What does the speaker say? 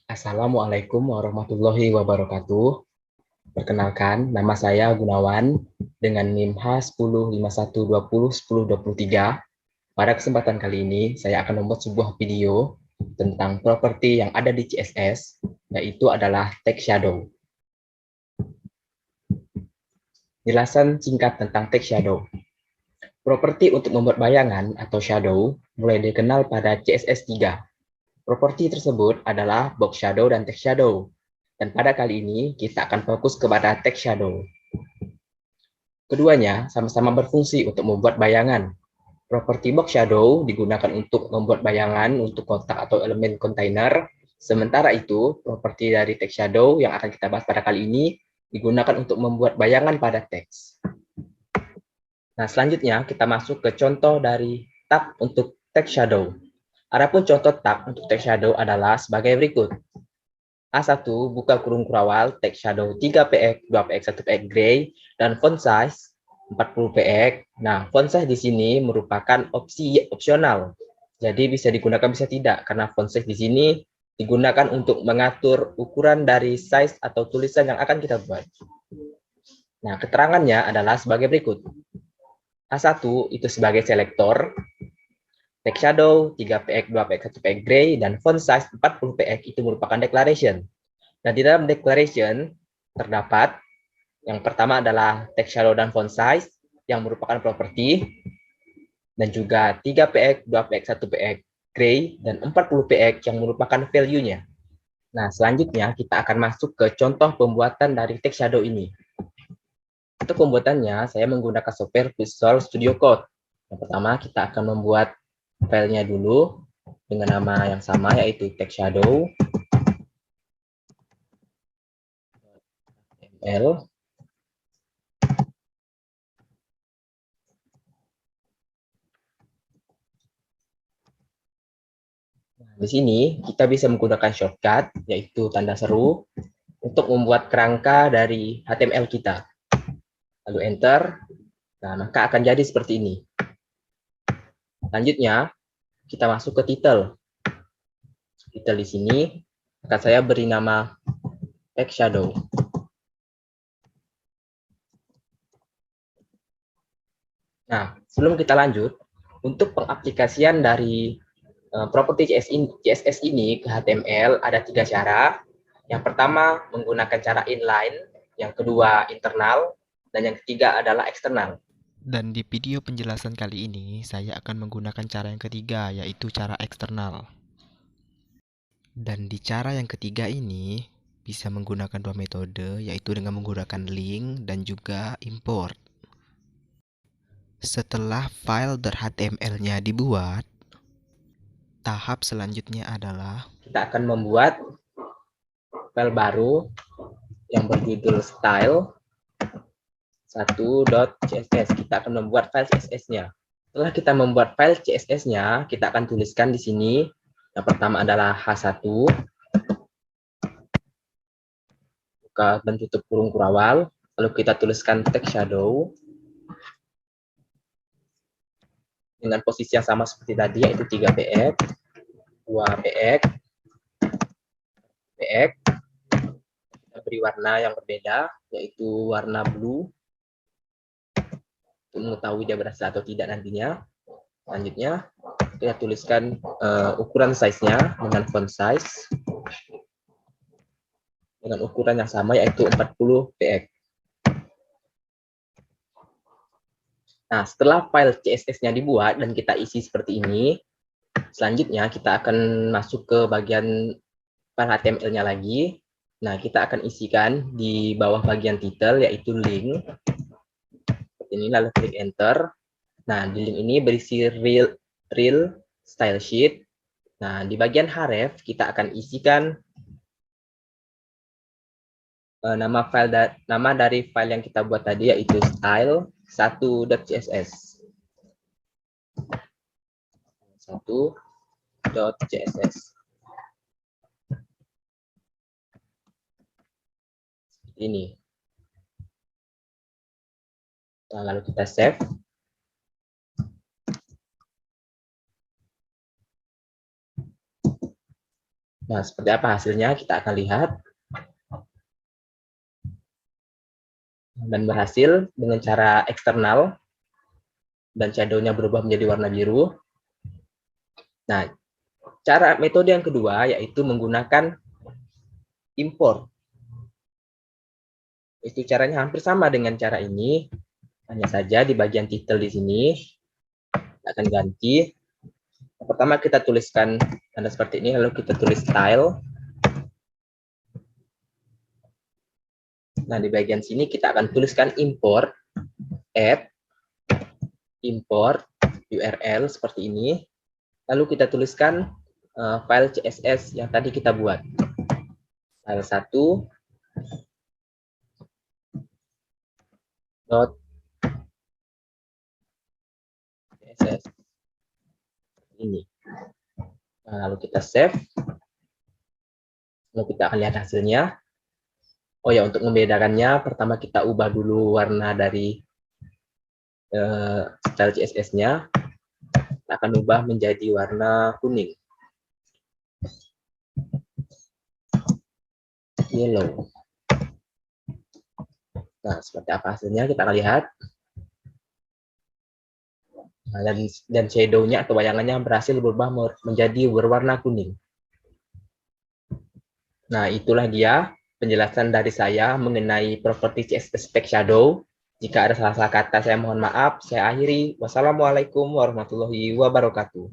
Assalamualaikum warahmatullahi wabarakatuh. Perkenalkan, nama saya Gunawan dengan NIM H1051201023. Pada kesempatan kali ini, saya akan membuat sebuah video tentang properti yang ada di CSS, yaitu adalah text shadow. Jelasan singkat tentang text shadow. Properti untuk membuat bayangan atau shadow mulai dikenal pada CSS 3. Properti tersebut adalah box shadow dan text shadow. Dan pada kali ini, kita akan fokus kepada text shadow. Keduanya sama-sama berfungsi untuk membuat bayangan. Properti box shadow digunakan untuk membuat bayangan untuk kotak atau elemen kontainer. Sementara itu, properti dari text shadow yang akan kita bahas pada kali ini digunakan untuk membuat bayangan pada teks. Nah, selanjutnya kita masuk ke contoh dari tab untuk text shadow. Adapun contoh tab untuk text shadow adalah sebagai berikut. A1, buka kurung kurawal, text shadow 3px, 2px, 1px gray, dan font size 40px. Nah, font size di sini merupakan opsi opsional. Jadi bisa digunakan, bisa tidak, karena font size di sini digunakan untuk mengatur ukuran dari size atau tulisan yang akan kita buat. Nah, keterangannya adalah sebagai berikut. A1 itu sebagai selektor, text shadow 3px, 2px, 1px gray, dan font size 40px itu merupakan declaration. Nah, di dalam declaration terdapat yang pertama adalah text shadow dan font size yang merupakan properti, dan juga 3px, 2px, 1px gray, dan 40px yang merupakan value-nya. Nah, selanjutnya kita akan masuk ke contoh pembuatan dari text shadow ini. Untuk pembuatannya, saya menggunakan software Visual Studio Code. Yang pertama, kita akan membuat filenya dulu dengan nama yang sama, yaitu text shadow .ml. Di sini kita bisa menggunakan shortcut, yaitu tanda seru, untuk membuat kerangka dari HTML kita. Lalu enter, nah maka akan jadi seperti ini. Selanjutnya, kita masuk ke title. Title di sini akan saya beri nama text shadow. Nah, sebelum kita lanjut, untuk pengaplikasian dari properti CSS ini ke HTML ada 3 cara. Yang pertama menggunakan cara inline, yang kedua internal, dan yang ketiga adalah eksternal. Dan di video penjelasan kali ini, saya akan menggunakan cara yang ketiga, yaitu cara eksternal. Dan di cara yang ketiga ini, bisa menggunakan dua metode, yaitu dengan menggunakan link dan juga import. Setelah file .html-nya dibuat, tahap selanjutnya adalah Kita akan membuat file baru yang berjudul style1.css. Kita akan membuat file CSS-nya. Setelah kita membuat file CSS-nya, kita akan tuliskan di sini. Yang pertama adalah H1, buka dan tutup kurung kurawal. Lalu kita tuliskan text shadow dengan posisi yang sama seperti tadi, yaitu 3px, 2px, px. Kita beri warna yang berbeda, yaitu warna blue, untuk mengetahui dia berhasil atau tidak nantinya. Selanjutnya, kita tuliskan ukuran size-nya dengan font size dengan ukuran yang sama, yaitu 40px. Nah, setelah file CSS-nya dibuat dan kita isi seperti ini, selanjutnya kita akan masuk ke bagian file HTML-nya lagi. Nah, kita akan isikan di bawah bagian title, yaitu link. Seperti ini, lalu klik enter. Nah, di link ini berisi real style sheet. Nah, di bagian href kita akan isikan nama dari file yang kita buat tadi, yaitu style1.css. 1.css. Ini. Nah, lalu kita save. Nah, seperti apa hasilnya kita akan lihat. Dan berhasil dengan cara eksternal dan shadow-nya berubah menjadi warna biru. Nah, metode yang kedua yaitu menggunakan import. Itu caranya hampir sama dengan cara ini, hanya saja di bagian title di sini akan ganti. Pertama kita tuliskan tanda seperti ini, lalu kita tulis style. Nah, di bagian sini kita akan tuliskan import, add, import, URL seperti ini. Lalu kita tuliskan file CSS yang tadi kita buat. File 1 dot CSS ini. Nah, lalu kita save. Lalu kita akan lihat hasilnya. Oh ya, untuk membedakannya, pertama kita ubah dulu warna dari style CSS-nya. Kita akan ubah menjadi warna kuning. Yellow. Nah, seperti apa hasilnya kita akan lihat. Nah, dan shadow-nya atau bayangannya berhasil berubah menjadi berwarna kuning. Nah, itulah dia penjelasan dari saya mengenai properti CSS Spec Shadow. Jika ada salah-salah kata, saya mohon maaf. Saya akhiri. Wassalamualaikum warahmatullahi wabarakatuh.